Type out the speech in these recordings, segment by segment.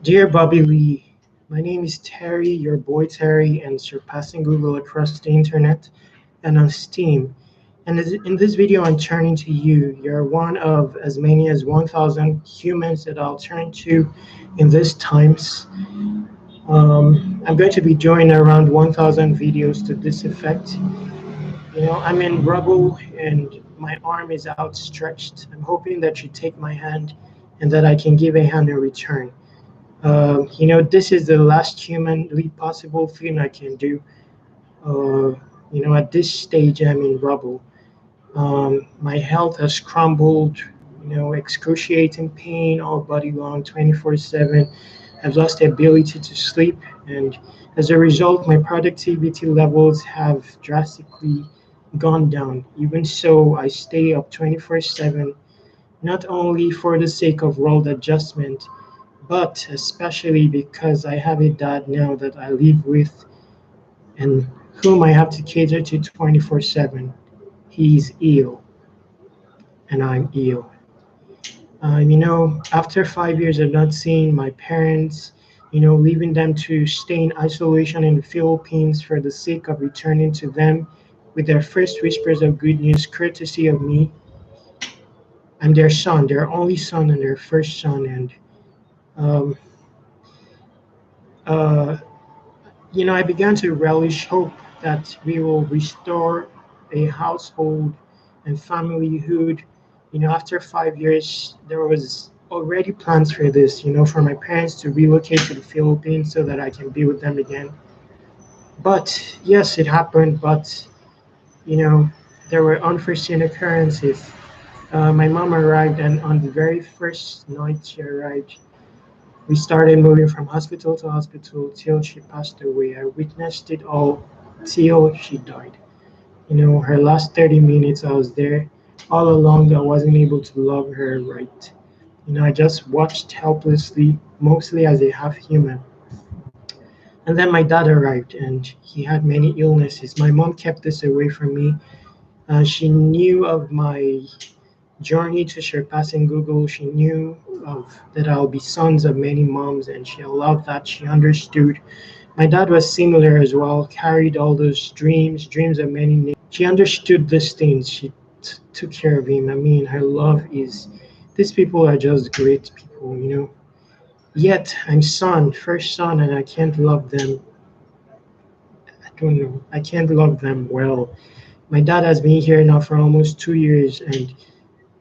Dear Bobbylee, my name is Terry, your boy Terry, and surpassing Google across the internet and on Steam. And in this video, I'm turning to you. You're one of as many as 1,000 humans that I'll turn to in these times. I'm going to be doing around 1,000 videos to this effect. I'm in rubble and my arm is outstretched. I'm hoping that you take my hand and that I can give a hand in return. This is the last humanly possible thing I can do. At this stage, I'm in rubble. My health has crumbled, excruciating pain all body long, 24/7. I've lost the ability to sleep, and as a result, my productivity levels have drastically gone down. Even so, I stay up 24/7, not only for the sake of world adjustment, but especially because I have a dad now that I live with and whom I have to cater to 24/7. He's ill, and I'm ill. After 5 years of not seeing my parents, leaving them to stay in isolation in the Philippines for the sake of returning to them with their first whispers of good news, courtesy of me. I'm their son, their only son, and their first son, and um, uh, I began to relish hope that we will restore a household and familyhood. After 5 years, there was already plans for this, for my parents to relocate to the Philippines so that I can be with them again. But yes, it happened, but, you know, there were unforeseen occurrences. My mom arrived, and on the very first night she arrived, we started moving from hospital to hospital till she passed away. I witnessed it all till she died. Her last 30 minutes, I was there. All along, I wasn't able to love her right. I just watched helplessly, mostly as a half human. And then my dad arrived, and he had many illnesses. My mom kept this away from me. She knew of my journey to surpassing Google. She knew of that I'll be sons of many moms, and she allowed that. She understood. My dad was similar as well, carried all those dreams of many nations. She understood these things. She took care of him. I mean, her love is, these people are just great people. Yet I'm first son, and I can't love them. I don't know. I can't love them well. My dad has been here now for almost 2 years, and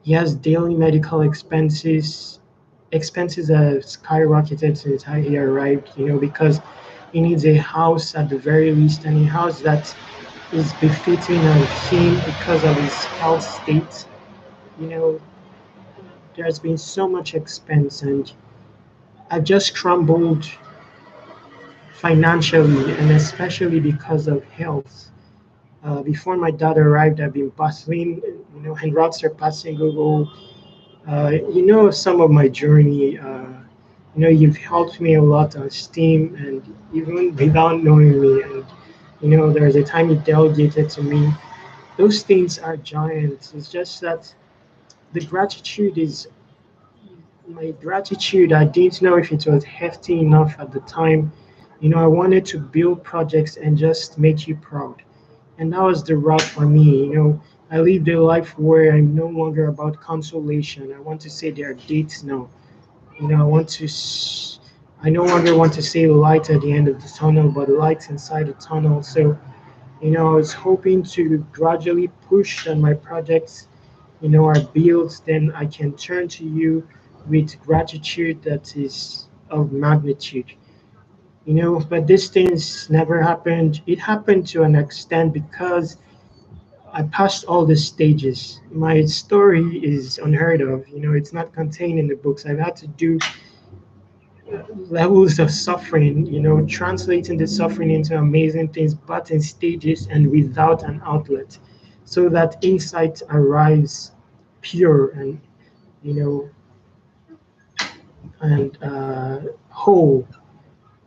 he has daily medical expenses. Expenses have skyrocketed since he arrived, because he needs a house at the very least, and a house that is befitting of him because of his health state. You know, there's been so much expense, and I've just crumbled financially, and especially because of health. Before my dad arrived, I've been bustling, en route surpassing Google. Some of my journey. You've helped me a lot on Steam, and even without knowing me. And there's a time you delegated to me. Those things are giants. It's just that the gratitude is my gratitude. I didn't know if it was hefty enough at the time. I wanted to build projects and just make you proud. And that was the route for me. I lived a life where I'm no longer about consolation. I want to say there are dates now. I no longer want to say light at the end of the tunnel, but light inside the tunnel. So, I was hoping to gradually push that my projects, are built, then I can turn to you with gratitude that is of magnitude. But these things never happened. It happened to an extent because I passed all the stages. My story is unheard of. It's not contained in the books. I've had to do levels of suffering, translating the suffering into amazing things, but in stages and without an outlet, so that insight arrives pure and, you know, and whole.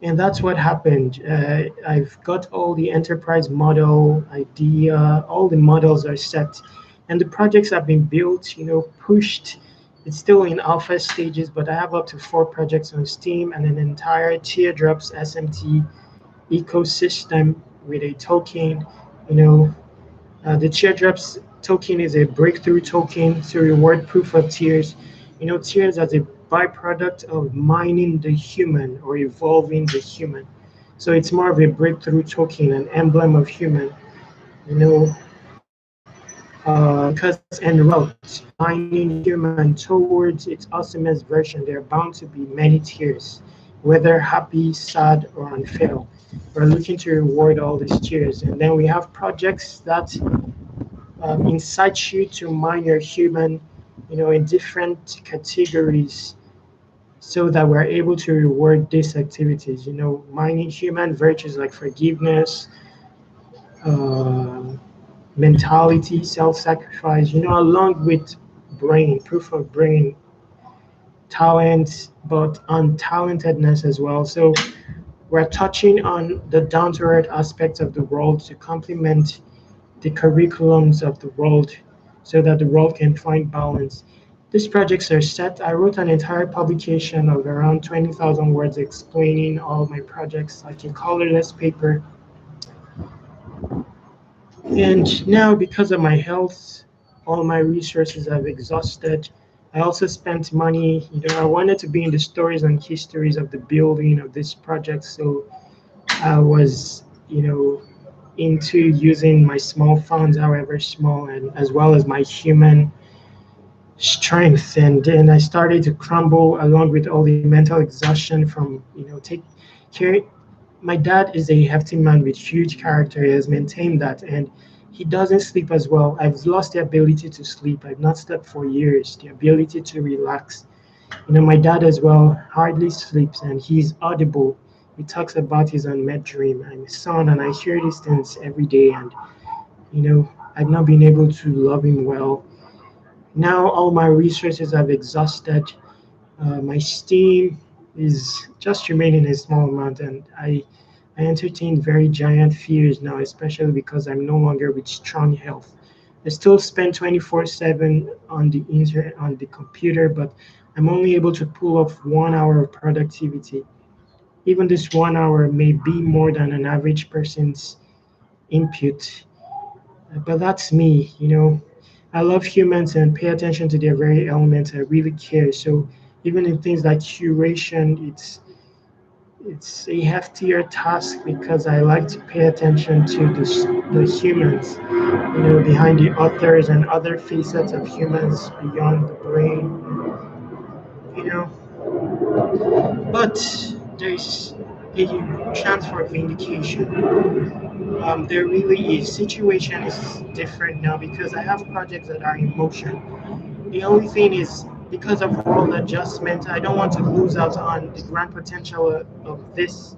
And that's what happened. I've got all the enterprise model idea, all the models are set, And the projects have been built, pushed. It's still in alpha stages, but I have up to 4 projects on Steam and an entire Teardrops SMT ecosystem with a token. You know, the Teardrops token is a breakthrough token to reward proof of tears. Tears as a byproduct of mining the human or evolving the human. So it's more of a breakthrough token, an emblem of human. You know, because en route mining human towards its awesomest version, there are bound to be many tears, whether happy, sad, or unfair. We're looking to reward all these tears. And then we have projects that incite you to mine your human, in different categories so that we're able to reward these activities. Mining human virtues like forgiveness, uh, mentality, self-sacrifice, along with brain, proof of brain, talent, but untalentedness as well. So we're touching on the down-to-earth aspects of the world to complement the curriculums of the world so that the world can find balance. These projects are set. I wrote an entire publication of around 20,000 words explaining all my projects, like a colorless paper. And now, because of my health, all my resources have exhausted. I also spent money. I wanted to be in the stories and histories of the building of this project. So I was, into using my small funds, however small, and as well as my human strength. And then I started to crumble along with all the mental exhaustion from, take care. My dad is a hefty man with huge character. He has maintained that, and he doesn't sleep as well. I've lost the ability to sleep. I've not slept for years. The ability to relax. My dad as well hardly sleeps, and he's audible. He talks about his unmet dream. I'm his son, and I hear these things every day, and I've not been able to love him well. Now all my resources have exhausted. My steam is just remaining a small amount, and I entertain very giant fears now, especially because I'm no longer with strong health. I still spend 24/7 on the internet, on the computer, but I'm only able to pull off 1 hour of productivity. Even this 1 hour may be more than an average person's input, but that's me. I love humans and pay attention to their very elements. I really care. So even in things like curation, it's a heftier task because I like to pay attention to the humans, behind the authors and other facets of humans beyond the brain, you know. But there's a chance for vindication. There really is. Situation is different now because I have projects that are in motion. The only thing is, because of world adjustment, I don't want to lose out on the grand potential of this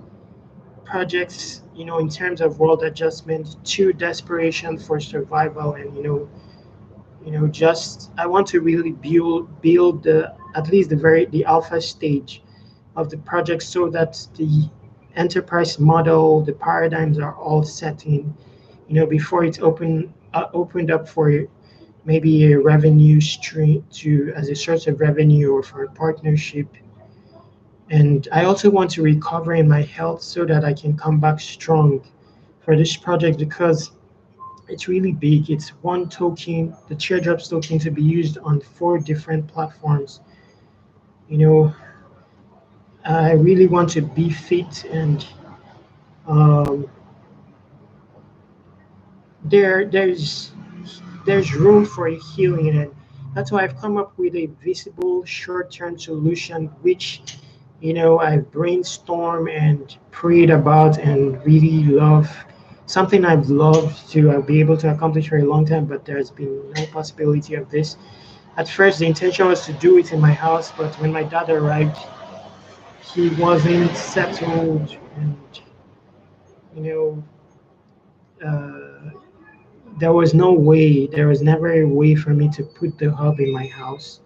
projects, in terms of world adjustment to desperation for survival. And just I want to really build the at least the alpha stage of the project so that the enterprise model, the paradigms are all set in, before it's opened up for maybe a revenue stream to as a source of revenue or for a partnership. And I also want to recover in my health so that I can come back strong for this project because it's really big. It's one token, the teardrops token, to be used on 4 different platforms. You know, I really want to be fit, and um, there's room for a healing, and that's why I've come up with a visible short-term solution, which I've brainstormed and prayed about and really love. Something I've loved to be able to accomplish for a long time, but there's been no possibility of this. At first, the intention was to do it in my house, but when my dad arrived, he wasn't settled, and you there was no way, there was never a way for me to put the hub in my house.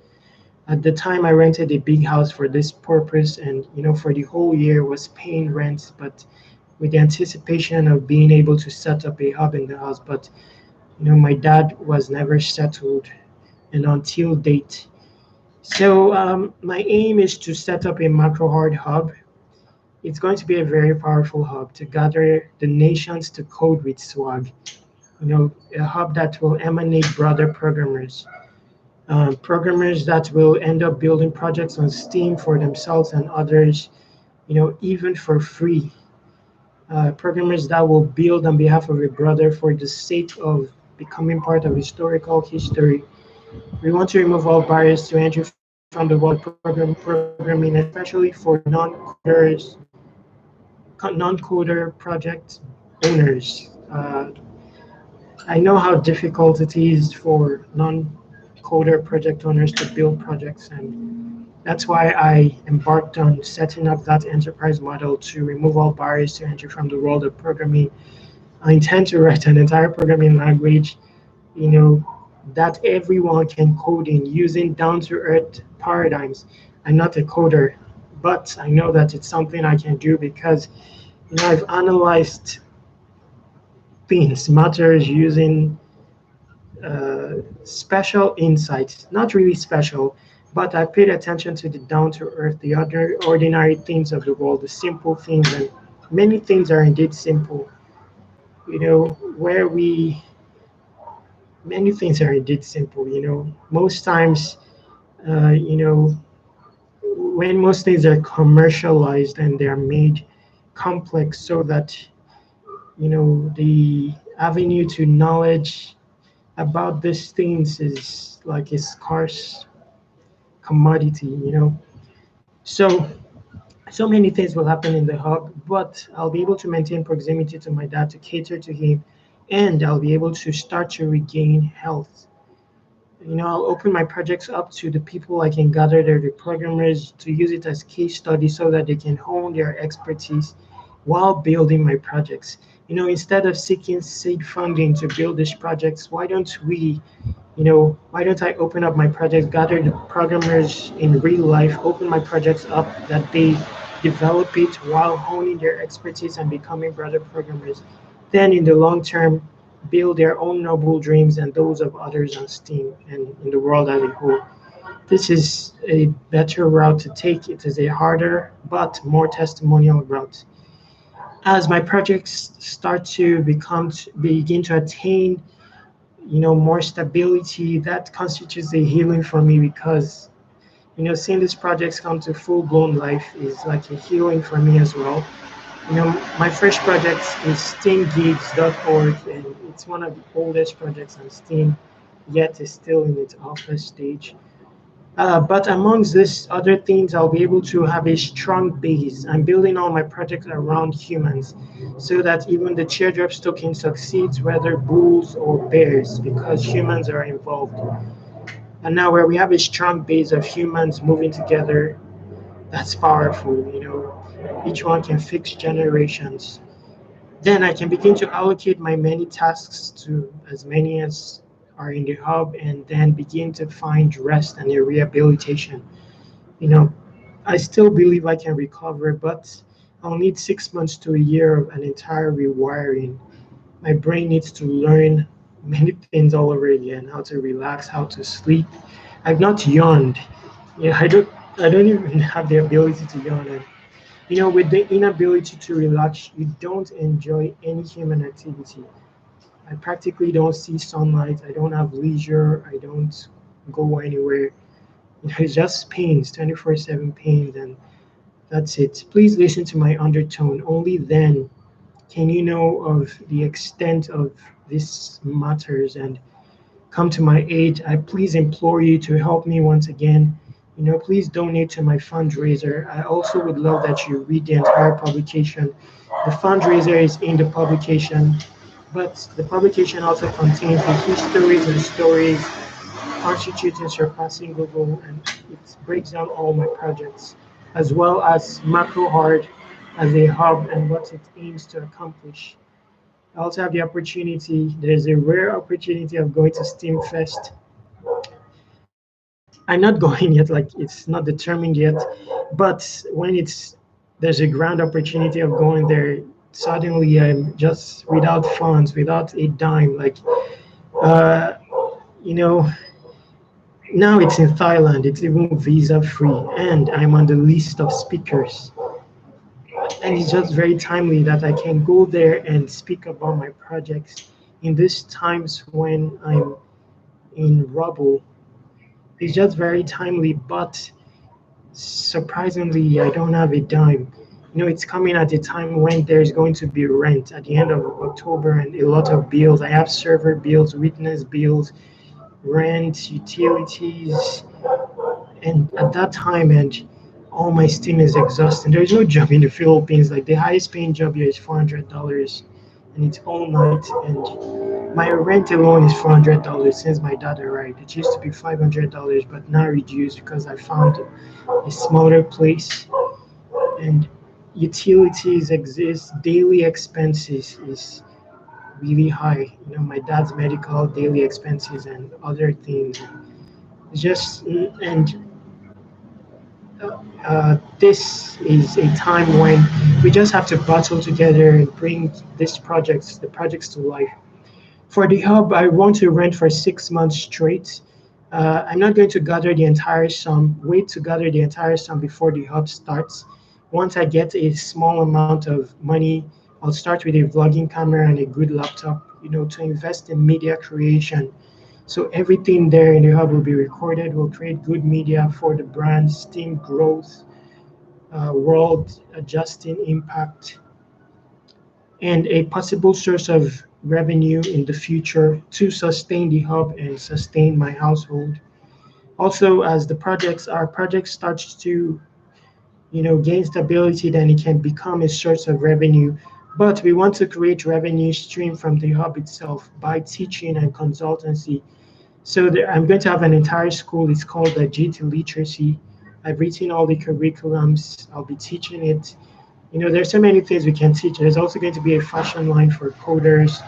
At the time, I rented a big house for this purpose, and for the whole year was paying rent, but with the anticipation of being able to set up a hub in the house. But My dad was never settled, and until date. So my aim is to set up a Macrohard hub. It's going to be a very powerful hub to gather the nations to code with swag. A hub that will emanate broader programmers, programmers that will end up building projects on Steam for themselves and others, even for free. Programmers that will build on behalf of a brother for the sake of becoming part of historical history. We want to remove all barriers to entry from the world of programming, especially for non-coder project owners. I know how difficult it is for non-coder project owners to build projects, and that's why I embarked on setting up that enterprise model to remove all barriers to entry from the world of programming. I intend to write an entire programming language, you know, that everyone can code in using down-to-earth paradigms. I'm not a coder, but I know that it's something I can do because I've analyzed things, matters using special insights, not really special, but I paid attention to the down to earth, the other ordinary things of the world, the simple things, and many things are indeed simple. Where many things are indeed simple. Most times, uh, you know, when most things are commercialized and they are made complex so that, the avenue to knowledge about these things is like a scarce commodity. So so many things will happen in the hub, but I'll be able to maintain proximity to my dad to cater to him, and I'll be able to start to regain health. I'll open my projects up to the people I can gather there, the programmers, to use it as case study so that they can hone their expertise while building my projects. Instead of seeking seed funding to build these projects, why don't I open up my projects, gather the programmers in real life, open my projects up that they develop it while honing their expertise and becoming better programmers. Then, in the long term, build their own noble dreams and those of others on Steam and in the world as a whole. This is a better route to take. It is a harder but more testimonial route. As my projects start to begin to attain more stability, that constitutes a healing for me because seeing these projects come to full-blown life is like a healing for me as well. My first project is steamgigs.org, and it's one of the oldest projects on Steam, yet is still in its alpha stage. But amongst these other things, I'll be able to have a strong base. I'm building all my projects around humans so that even the teardrops token succeeds, whether bulls or bears, because humans are involved. And now, where we have a strong base of humans moving together, that's powerful. Each one can fix generations. Then I can begin to allocate my many tasks to as many as are in the hub and then begin to find rest and a rehabilitation. You know, I still believe I can recover, but I'll need 6 months to a year of an entire rewiring. My brain needs to learn many things all over again, how to relax, how to sleep. I've not yawned. Yeah, I don't even have the ability to yawn. And with the inability to relax, you don't enjoy any human activity. I practically don't see sunlight. I don't have leisure. I don't go anywhere. It's just pains, 24/7 pains, and that's it. Please listen to my undertone. Only then can you know of the extent of these matters and come to my aid. I please implore you to help me once again. Please donate to my fundraiser. I also would love that you read the entire publication. The fundraiser is in the publication, but the publication also contains the histories and stories constituting Surpassing Google, and it breaks down all my projects, as well as Macrohard as a hub and what it aims to accomplish. I also have the opportunity, there's a rare opportunity of going to Steam Fest. I'm not going yet, like it's not determined yet, but there's a grand opportunity of going there, suddenly I'm just without funds, without a dime, like Uh, you know, Now it's in Thailand. It's even visa free, and I'm on the list of speakers. And it's just very timely that I can go there and speak about my projects in these times when I'm in rubble. It's just very timely, but surprisingly, I don't have a dime. It's coming at a time when there's going to be rent at the end of October and a lot of bills. I have server bills, witness bills, rent, utilities, and at that time, and all my steam is exhausting. There's no job in the Philippines. Like the highest paying job here is $400, and it's all night. And my rent alone is $400 since my dad arrived. It used to be $500, but now reduced because I found a smaller place. And utilities exist. Daily expenses is really high. My dad's medical daily expenses and other things. It's just and this is a time when we just have to battle together and bring the projects to life. For the hub, I want to rent for 6 months straight. I'm not going to gather the entire sum, wait to gather the entire sum before the hub starts. Once I get a small amount of money, I'll start with a vlogging camera and a good laptop, to invest in media creation. So everything there in the hub will be recorded. We'll create good media for the brand's team growth, world adjusting impact, and a possible source of revenue in the future to sustain the hub and sustain my household. Also, as our project starts to gain stability, then it can become a source of revenue. But we want to create revenue stream from the hub itself by teaching and consultancy. So I'm going to have an entire school. It's called the GT Literacy. I've written all the curriculums. I'll be teaching it. There's so many things we can teach. There's also going to be a fashion line for coders.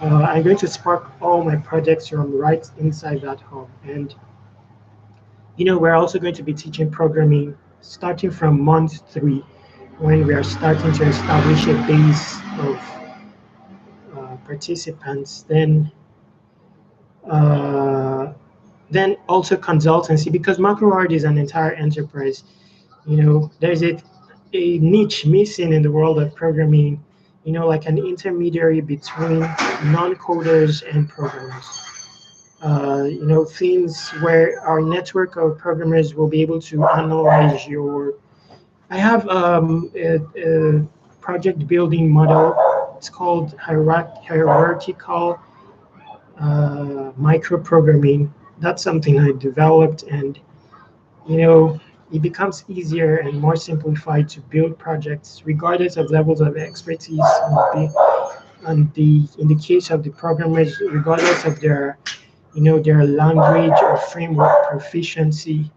I'm going to spark all my projects from right inside that hub. And, we're also going to be teaching programming starting from month 3 when we are starting to establish a base of participants. Uh, then also consultancy, because Macrohard is an entire enterprise. There's a niche missing in the world of programming, like an intermediary between non-coders and programmers. Things where our network of programmers will be able to analyze your. I have a project building model. It's called hierarchical microprogramming. That's something I developed, and you know it becomes easier and more simplified to build projects regardless of levels of expertise in the case of the programmers, regardless of their language or framework proficiency.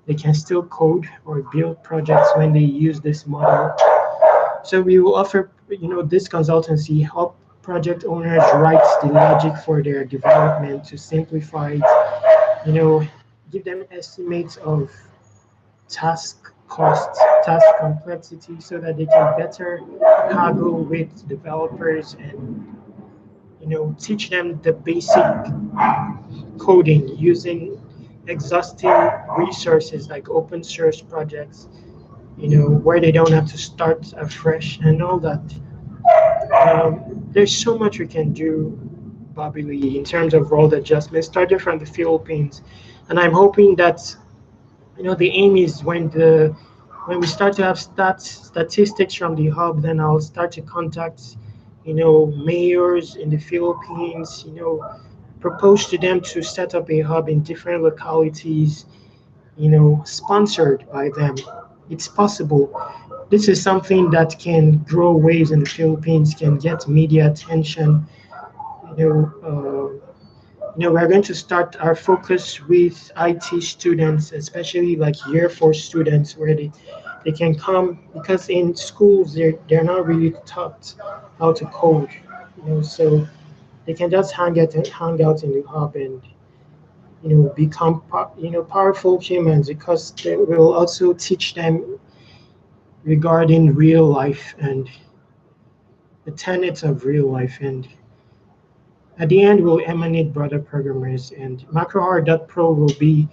They can still code or build projects when they use this model. So we will offer, this consultancy help project owners write the logic for their development to simplify it, you know, give them estimates of task costs, task complexity, so that they can better haggle with developers and, teach them the basic coding using exhaustive resources like open source projects, where they don't have to start afresh and all that. There's so much we can do, Bobbylee, in terms of role adjustment, starting from the Philippines. And I'm hoping that, the aim is when we start to have statistics from the hub, then I'll start to contact, mayors in the Philippines, propose to them to set up a hub in different localities, sponsored by them. It's possible. This is something that can grow waves in the Philippines, can get media attention. We're going to start our focus with IT students, especially like Year 4 students, where they can come because in schools they're not really taught how to code, so they can just hang out in the hub and become powerful humans because they will also teach them regarding real life and the tenets of real life. And At the end, will emanate broader programmers, and Macrohard.pro will be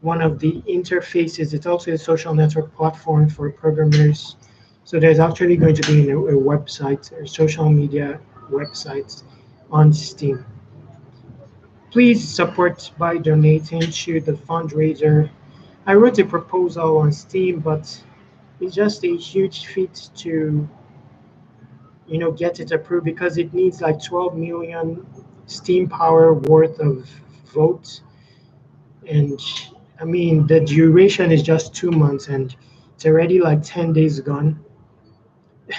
one of the interfaces. It's also a social network platform for programmers. So there's actually going to be a website or social media website on Steam. Please support by donating to the fundraiser. I wrote a proposal on Steam, but it's just a huge feat to get it approved because it needs like 12 million Steam power worth of votes. And I mean, the duration is just 2 months, and it's already like 10 days gone,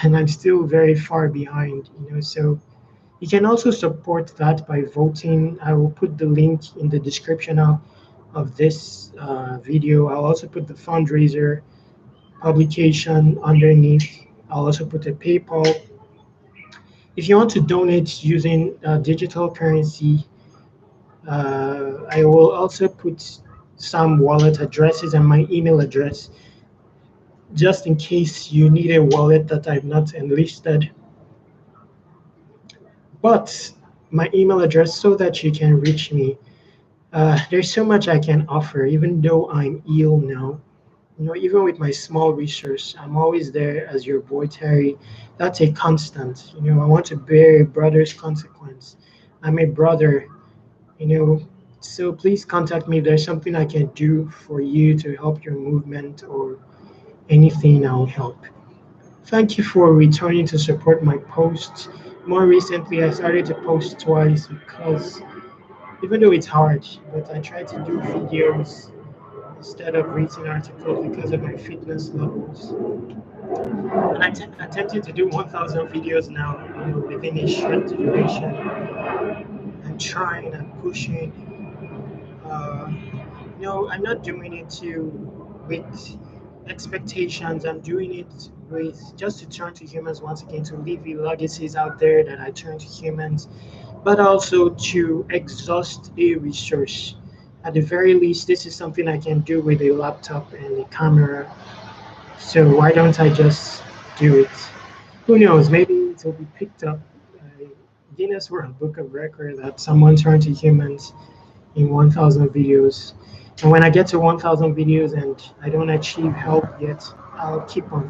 and I'm still very far behind. So you can also support that by voting. I will put the link in the description of this video. I'll also put the fundraiser publication underneath. I'll also put a PayPal. If you want to donate using digital currency, I will also put some wallet addresses and my email address just in case you need a wallet that I've not enlisted. But my email address so that you can reach me. There's so much I can offer, even though I'm ill now. Even with my small resource, I'm always there as your boy Terry. That's a constant. I want to bear a brother's consequence. I'm a brother, you know. So please contact me if there's something I can do for you to help your movement or anything. I'll help. Thank you for returning to support my posts. More recently, I started to post twice because even though it's hard, but I try to do videos instead of reading articles because of my fitness levels. And attempted to do 1,000 videos now, within a short duration. I'm trying and pushing. Uh, No, I'm not doing it with expectations. I'm doing it with just to turn to humans once again, to leave the legacies out there that I turn to humans, but also to exhaust a resource. At the very least, this is something I can do with a laptop and a camera. So why don't I just do it? Who knows? Maybe it will be picked up by Guinness World Book of Record that someone turned to humans in 1,000 videos. And when I get to 1,000 videos and I don't achieve help yet, I'll keep on.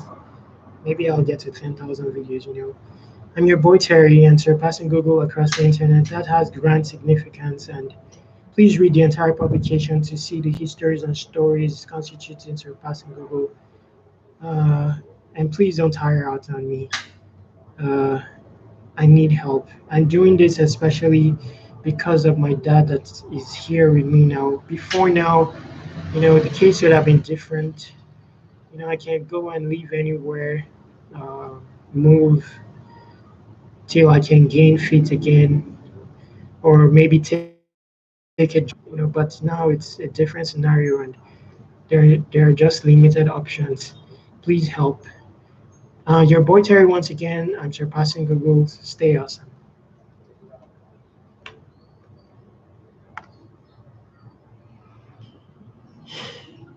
Maybe I'll get to 10,000 videos. I'm your boy Terry, and surpassing Google across the internet. That has grand significance. And please read the entire publication to see the histories and stories constituting surpassing Google. Uh, and please don't tire out on me. Uh, I need help. I'm doing this especially because of my dad that is here with me now. Before now, the case would have been different. I can't go and live anywhere, uh, move till I can gain fit again, or maybe take a job. But now it's a different scenario, and there are just limited options. Please help. Your boy Terry once again. I'm surpassing Google. Stay awesome.